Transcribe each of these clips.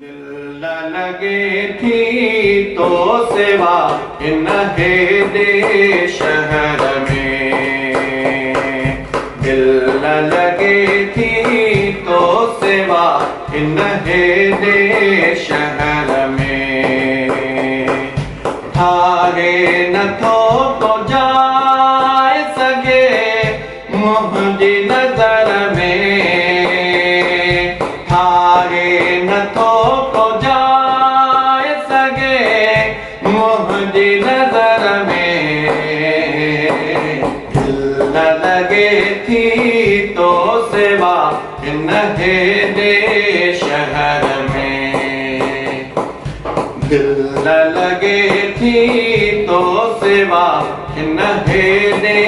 दिल न लगे थी तो सेवा इन्हे दे शहर में। दिल न लगे थी तो सेवा इन्हे दे शहर में। थारे न थो तो जाए सके मुझी नजर में। थारे न थो तो जाए सके मुझी नजर में। दिल न लगे थी तो सेवा इन्हे दे शहर में। दिल न लगे थी तो सेवा इन्हे दे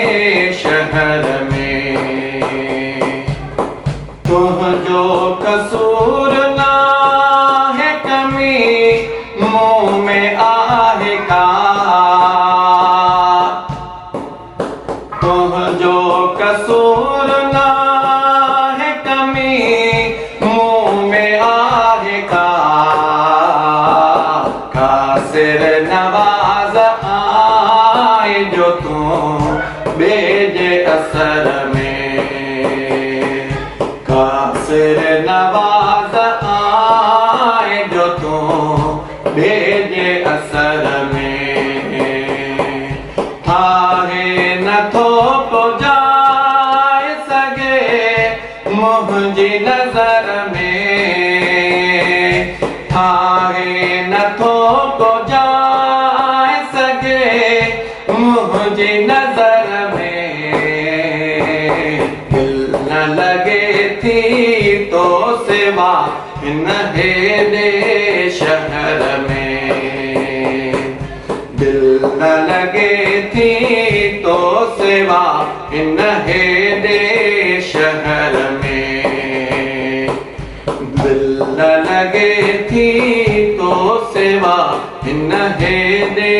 शहर में। तुझो कसूर ना है कमी मुँह में आहे का। तुझो कसूर ना है कमी मुँह में आहे का। कासिर नवाज आए जो तू बेजे असर में। कासिर नवाज आए जो तू बेजे असर में। थारे न थो तो जाए सके मुझी नजर में। थारे न थो तो जाए सके मुझी नजर में। दिल न लगे थी तो सेवा इन्हे दे शहर में। दिल न लगे थी तो सेवा इन्हे दे शहर में। दिल न लगे थी तो सेवा इन्हे दे